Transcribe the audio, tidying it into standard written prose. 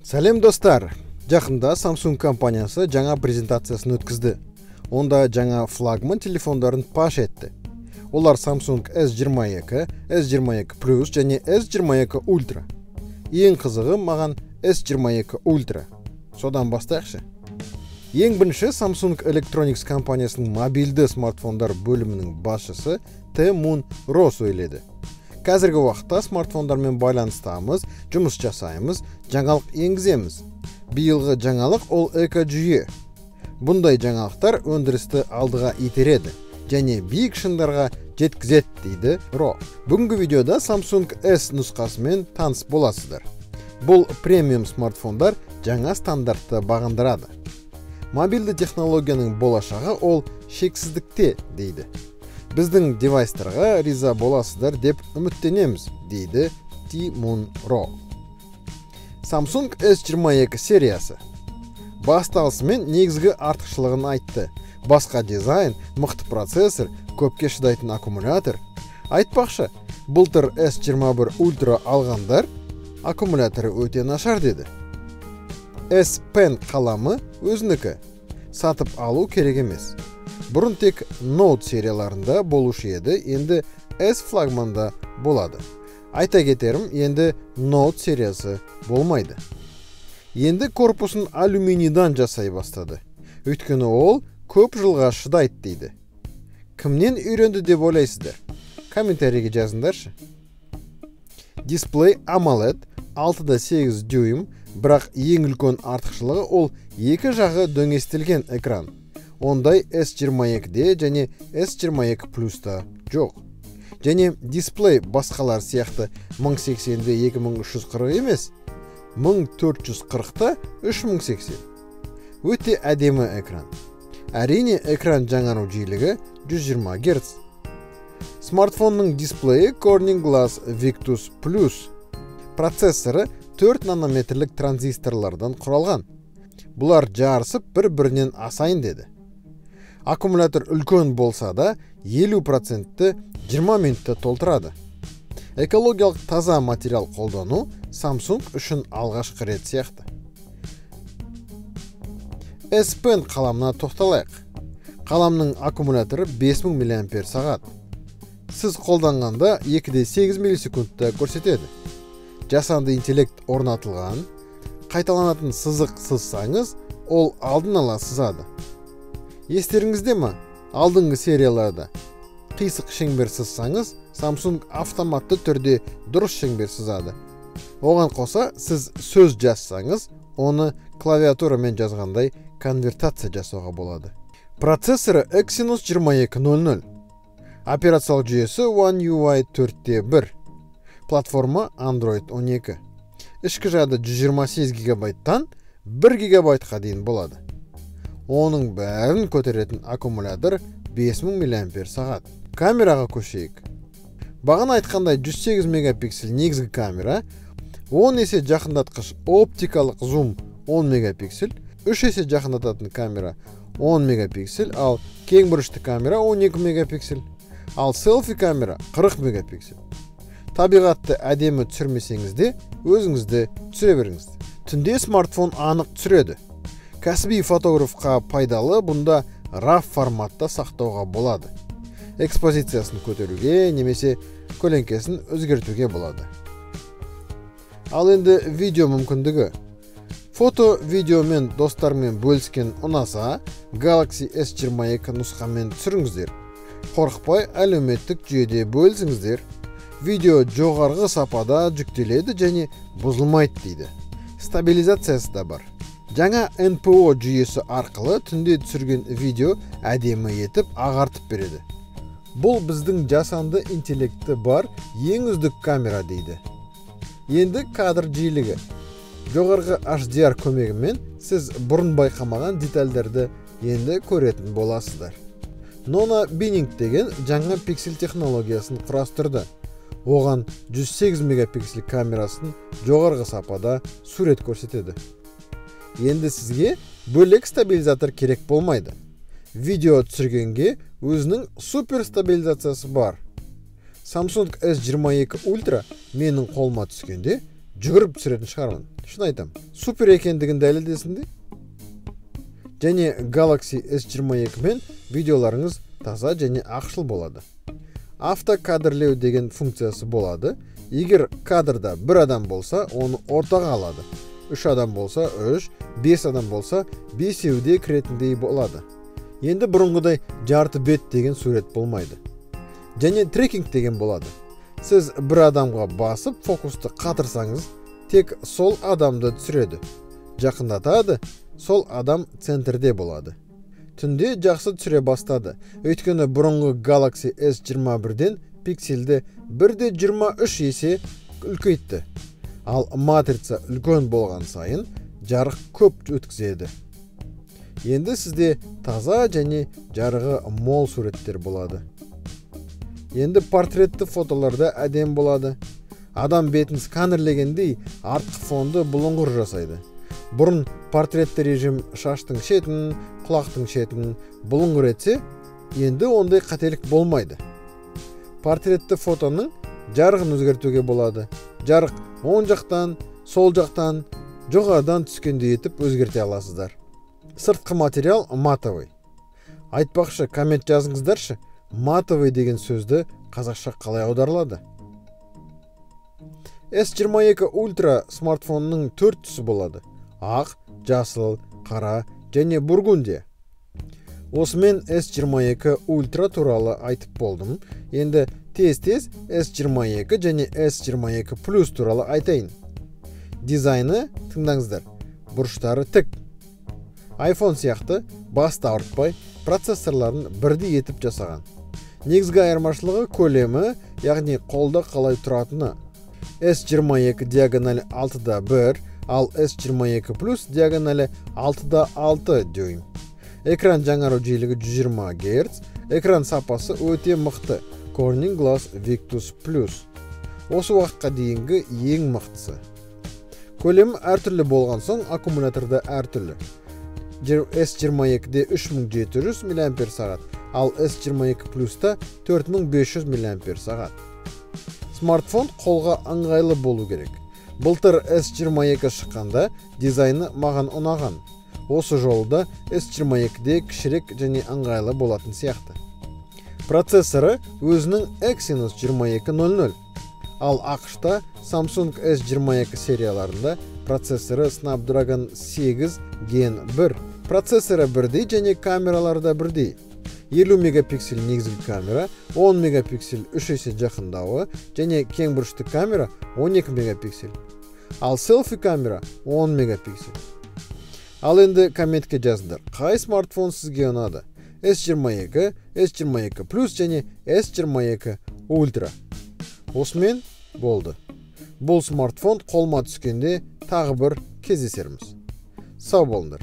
Сәлем достар! Жақында Samsung компаниясы жаңа презентациясын өткізді. Онда жаңа флагман телефондарын паш етті. Олар Samsung S22, S22 Plus және S22 Ultra. Ең қызығы маған S22 Ultra. Содан бастайықшы. Ең бірінші Samsung Electronics компаниясының мобильді смартфондар бөлімінің басшысы Tae-Moon Ro сөйледі. Қазіргі уақытта смартфондармен байланыстамыз, жұмыс жасаймыз, жаңалық енгіземіз. Биылғы жаңалық ол эко-жүйе. Бұндай жаңалықтар өндірісті алдыға итереді және биік шыңдарға жеткізеді дейді Ро. Бүгінгі видеода Samsung S нұсқасымен таныс боласыздар. Бұл премиум смартфондар жаңа стандартты бағындырады. Мобильді технологияның болашағы ол шексіздікте дейді. Біздің девайстарға риза боласыздар деп үміттенеміз, дейді Tae-Moon Ro. Samsung S22 сериясы. Басталысымен негізгі артықшылығын айтты. Басқа дизайн, мықты процессор, көпке шыдайтын аккумулятор. Айтпақшы, былтыр S21 Ultra алғандар аккумуляторы өте нашар деді. S Pen қаламы өзінікі. Сатып алу керек емес. Бұрын тек Note серияларында болушы еді, енді S флагманда болады. Айта кетерім, енді Note сериясы болмайды. Енді корпусын алюминийдан жасай бастады. Өйткені ол көп жылға шыдайды дейді. Кімнен үйренді деп ойлайсыздар? Комментарийге жазыңдаршы. Дисплей AMOLED 6.8 дюйм, бірақ ең үлкен артықшылығы ол екі жағы дөңестелген экран. Ондай S22-де және S22 Plus-та жоқ. Және дисплей басқалар сияқты 1080-де 2340 емес, 1440-та 3080. Өте әдемі экран. Әрине экран жаңару жиілігі 120 Гц. Смартфонның дисплейі Corning Glass Victus Plus. Процессоры 4 нанометрлік транзисторлардан құралған. Бұлар жарысып бір-бірінен асайын деді. Аккумулятор үлкен болса да 50%-ті 20 минутта толтырады. Экологиялық таза материал қолдану Samsung үшін алғашқы рет сияқты. S Pen қаламына тоқталайық. Қаламның аккумуляторы 5000 мАч. Сіз қолданғанда 2,8 миллисекундта көрсетеді. Жасанды интеллект орнатылған, қайталанатын сызық сызсаңыз, ол алдын ала сызады. Естеріңізде ме? Алдыңғы серияларда қисық шеңбер сызсаңыз, Samsung автоматты түрде дұрыс шеңбер сызады. Оған қоса, сіз сөз жазсаңыз, оны клавиатурамен жазғандай конвертация жасауға болады. Процессоры Exynos 2200. Операциялық жүйесі One UI 4.1. Платформа Android 12. Ішкі жады 128 гигабайттан 1 гигабайтқа дейін болады. Оның бәрін көтеретін аккумулятор 5000 мАч. Камераға көшейік. Бағана айтқандай 108 мегапиксель негізгі камера, 10 есе жақындатқыш оптикалық зум 10 мегапиксель, 3 есе жақындататын камера 10 мегапиксель, ал кең бұрышты камера 12 мегапиксель, ал селфи камера 40 мегапиксель. Табиғатты әдемі түсірмесеңіз де, өзіңізді түсіре беріңіз. Түнде смартфон анық түсіреді. Кәсіби фотографқа пайдалы, бұнда RAW форматта сақтауға болады. Экспозициясын көтеруге, немесе көлеңкесін өзгертуге болады. Ал енді видео мүмкіндігі. Фото, видеомен достармен бөліскен ұнаса, Galaxy S22 нұсқамен түсіріңіздер. Қорықпай әлеуметтік жүйеде бөлісіңіздер. Видео жоғарғы сапада жүктеледі және бұзылмайды дейді. Стабилизациясы да бар. Жаңа NPO жүйесі арқылы түнде түсірген видео әдемі етіп ағартып береді. Бұл біздің жасанды интеллекті бар ең үздік камера дейді. Енді кадр жиілігі. Жоғарғы HDR көмегімен сіз бұрын байқамаған детальдерді енді көретін боласыздар. Nona Binning деген жаңа пиксель технологиясын құрастырды. Оған 108 мегапиксель камерасын жоғарғы сапада сурет көрсетеді. Енді сізге бөлек стабилизатор керек болмайды. Видео түсіргенге өзінің супер стабилизациясы бар. Samsung S22 Ultra менің қолыма түскенде жүгіріп түсіретін шығармын. Шын айтам. Супер екендігін дәлелдесін де. Және Galaxy S22 мен видеоларыңыз таза және ақшыл болады. Автокадрлеу деген функциясы болады. Егер кадрда бір адам болса, оны ортаға алады. 3 адам болса 3, 5 адам болса 5-еуде кіретіндей болады. Енді бұрынғыдай жарты бет деген сурет болмайды. Және трекинг деген болады. Сіз бір адамға басып фокусты қатырсаңыз, тек сол адамды түсіреді. Жақындатады, сол адам центрде болады. Түнде жақсы түсіре бастады. Өйткені бұрынғы Galaxy S21-ден пиксельді 1.23 есе үлкейтті. Ал матрица үлкен болған сайын жарық көп өткізеді. Енді сізде таза және жарығы мол суреттер болады. Енді портретті фотоларда әдем болады. Адам бетін сканерлегендей артқы фонды бұлыңғыр жасайды. Бұрын портретті режим шаштың шетін, құлақтың шетін бұлыңғыр етсе, енді ондай қателік болмайды. Портретті фотоның жарығын өзгертуге болады. Жарық оң жақтан, сол жақтан, жоғарыдан түскенде етіп өзгерте аласыздар. Сыртқы материал матовый. Айтпақшы, коммент жазыңыздаршы, матовый деген сөзді қазақша қалай аударылады? S22 Ultra смартфонның 4 түсі болады. Ақ, жасыл, қара және бургундия. Осымен S22 Ultra туралы айтып болдым. Енді тез-тез S22 және S22 Plus туралы айтайын. Дизайны тыңдаңыздар. Бұрыштары тік. iPhone сияқты басты ауыртпай процессорларын бірдей етіп жасаған. Негізгі айырмашылығы көлемі, яғни қолда қалай тұратыны. S22 диагоналі 6.1, ал S22 Plus диагоналі 6.6 дюйм. Экран жаңару жиілігі 120 Гц, экран сапасы өте мықты. Corning Glass Victus Plus. Осы уақытқа дейінгі ең мықтысы. Көлемі әртүрлі болған соң, аккумуляторда әртүрлі. S22-де 3700 мАч, ал S22 Plus-та 4500 мАч. Смартфон қолға ыңғайлы болу керек. Былтыр S22 шыққанда дизайны маған ұнаған. Осы жолда S22-де кішірек және ыңғайлы болатын сияқты. Процессоры өзінің Exynos 2200, ал ақшта Samsung S22 серияларында процессоры Snapdragon 8 Gen 1. Процессоры бірдей және камераларда бірдей. 50 мегапиксель негізгі камера, 10 мегапиксель 3 есе жақындауы және кең бұрышты камера 12 мегапиксель. Ал селфи камера 10 мегапиксель. Ал енді комментке жазыңдар. Қай смартфон сізге ұнады? S22, S22 Plus және S22 Ultra. Осымен болды. Бұл смартфон қолыма түскенде тағы бір кездесерміз. Сау болыңдар.